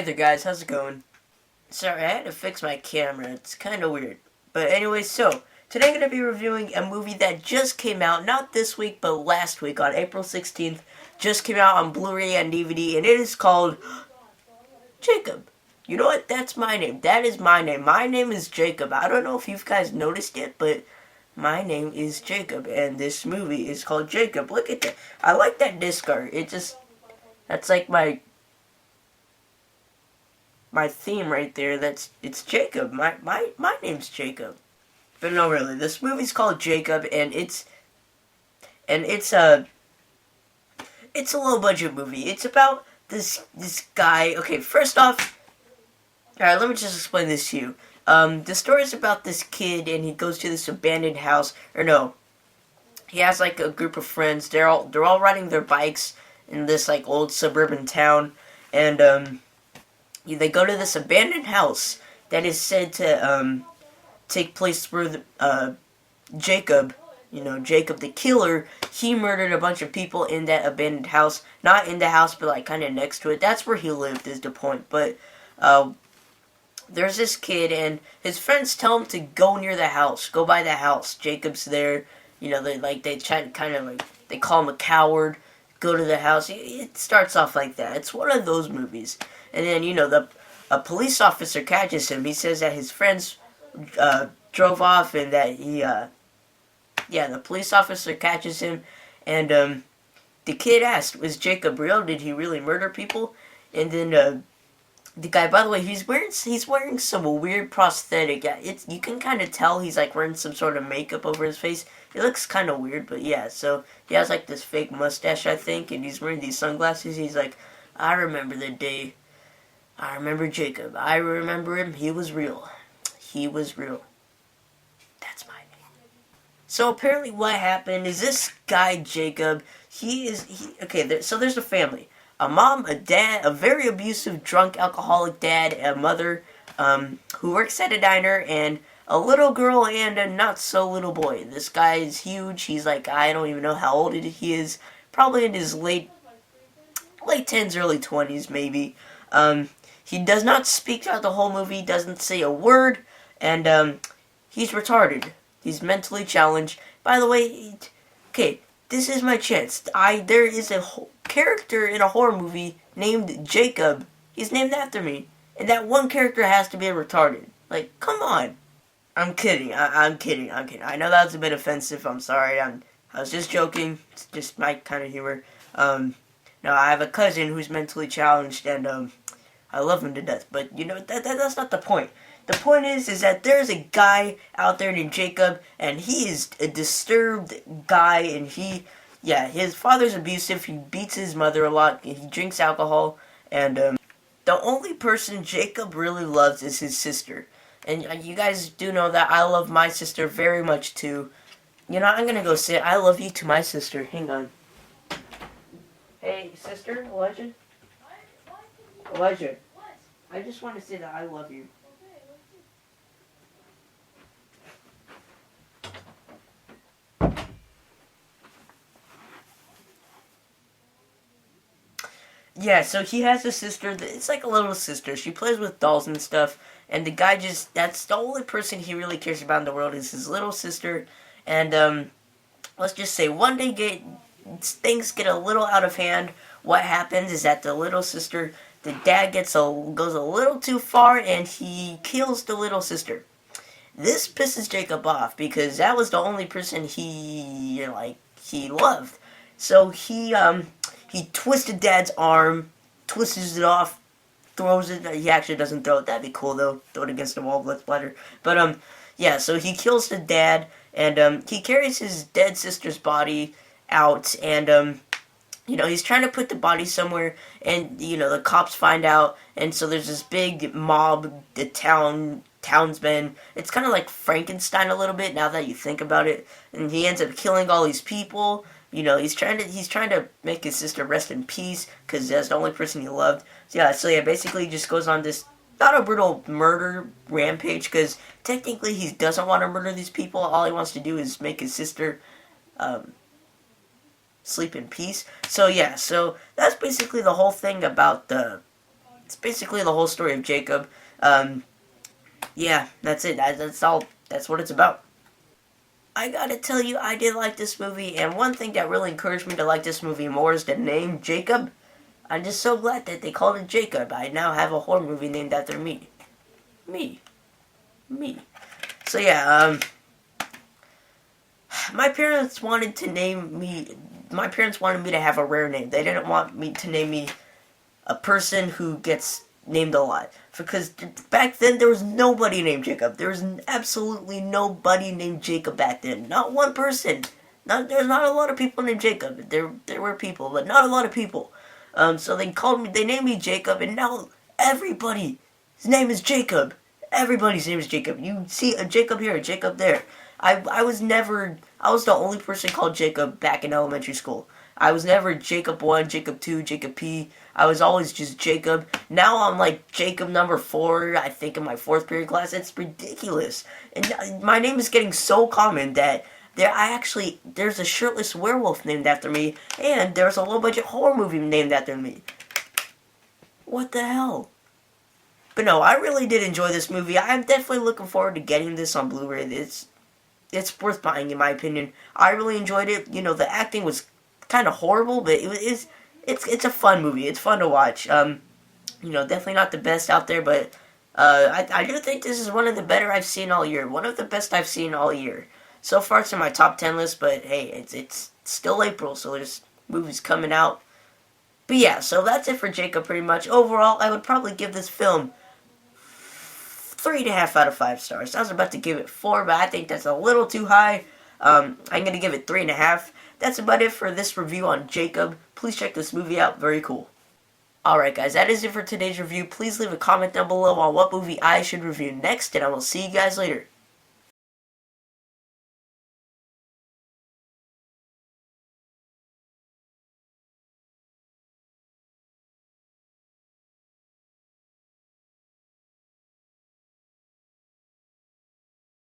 Hey there guys, how's it going? Sorry, I had to fix my camera, it's kinda weird. But anyway, so, today I'm going to be reviewing a movie that just came out, not this week, but last week on April 16th. Just came out on Blu-ray and DVD, and it is called Jacob. You know what? That's my name. That is my name. My name is Jacob. I don't know if you guys noticed yet, but my name is Jacob, and this movie is called Jacob. Look at that. I like that disc art. That's like my theme right there. It's Jacob. My name's Jacob. But no, really, this movie's called Jacob, and it's a low budget movie. It's about this guy. Okay, first off, all right, let me just explain this to you. The story is about this kid, and he goes to this abandoned house. Or no, he has like a group of friends. They're all riding their bikes in this like old suburban town, and they go to this abandoned house that is said to take place where Jacob, Jacob the killer, he murdered a bunch of people in that abandoned house. Not in the house, but like kind of next to it. That's where he lived, is the point. But there's this kid, and his friends tell him to go near the house, go by the house. Jacob's there. They try to kind of like, they call him a coward. Go to the house. It starts off like that. It's one of those movies. And then, a police officer catches him. He says that his friends drove off, and that the police officer catches him, and the kid asked, was Jacob real? Did he really murder people? And then the guy, by the way, he's wearing some weird prosthetic. Yeah, you can kind of tell he's like wearing some sort of makeup over his face. It looks kind of weird, but yeah. So he has like this fake mustache, I think, and he's wearing these sunglasses. He's like, I remember the day. I remember Jacob. I remember him. He was real. He was real. That's my name. So apparently, what happened is this guy Jacob. So there's a family. A mom, a dad, a very abusive, drunk, alcoholic dad, a mother who works at a diner, and a little girl and a not-so-little boy. This guy is huge. He's like, I don't even know how old he is. Probably in his late 10s, early 20s, maybe. He does not speak throughout the whole movie, doesn't say a word, and he's retarded. He's mentally challenged. By the way, okay, this is my chance. There is a character in a horror movie named Jacob. He's named after me. And that one character has to be retarded. Like, come on. I'm kidding. I'm kidding. I know that was a bit offensive. I'm sorry. I was just joking. It's just my kind of humor. No, I have a cousin who's mentally challenged, and I love him to death. But, that's not the point. The point is that there's a guy out there named Jacob, and he is a disturbed guy, and his father's abusive. He beats his mother a lot. He drinks alcohol, and the only person Jacob really loves is his sister. And you guys do know that I love my sister very much too. I'm gonna go say I love you to my sister. Hang on. Hey, sister, Elijah. Elijah. I just want to say that I love you. Yeah, so he has a sister. It's like a little sister. She plays with dolls and stuff. And the guy that's the only person he really cares about in the world is his little sister. And, let's just say one day things get a little out of hand. What happens is that the little sister, the dad goes a little too far, and he kills the little sister. This pisses Jacob off, because that was the only person he loved. So he twisted Dad's arm, twists it off, throws it. He actually doesn't throw it. That'd be cool, though. Throw it against the wall, blood splatter. But, so he kills the dad, and, he carries his dead sister's body out, and, he's trying to put the body somewhere, and, the cops find out, and so there's this big mob, the townsmen. It's kind of like Frankenstein a little bit, now that you think about it, and he ends up killing all these people. He's trying to make his sister rest in peace, because that's the only person he loved. So basically he just goes on this, not a brutal murder rampage, because technically he doesn't want to murder these people. All he wants to do is make his sister sleep in peace. So that's basically the whole thing about the It's basically the whole story of Jacob. Um, yeah, that's it. That's all. That's what it's about. I gotta tell you, I did like this movie, and one thing that really encouraged me to like this movie more is the name Jacob. I'm just so glad that they called it Jacob. I now have a horror movie named after me. Me. Me. So yeah, my parents wanted to name me. My parents wanted me to have a rare name. They didn't want me to name me a person who gets named a lot. Because back then there was nobody named Jacob. There was absolutely nobody named Jacob back then. Not one person. There's not a lot of people named Jacob. There were people, but not a lot of people. So they named me Jacob, and now everybody's name is Jacob. Everybody's name is Jacob. You see a Jacob here, a Jacob there. I was the only person called Jacob back in elementary school. I was never Jacob 1, Jacob 2, Jacob P. I was always just Jacob. Now I'm like Jacob number 4, I think, in my 4th period class. It's ridiculous. And my name is getting so common that there's a shirtless werewolf named after me, and there's a low-budget horror movie named after me. What the hell? But no, I really did enjoy this movie. I'm definitely looking forward to getting this on Blu-ray. It's worth buying, in my opinion. I really enjoyed it. You know, the acting was kind of horrible, but it's a fun movie. It's fun to watch. Definitely not the best out there, but I do think this is one of the better I've seen all year. One of the best I've seen all year. So far, it's in my top 10 list, but hey, it's still April, so there's movies coming out. But yeah, so that's it for Jacob pretty much. Overall, I would probably give this film 3.5 out of 5 stars. I was about to give it 4, but I think that's a little too high. I'm going to give it 3.5. That's about it for this review on Jacob. Please check this movie out. Very cool. Alright guys, that is it for today's review. Please leave a comment down below on what movie I should review next, and I will see you guys later.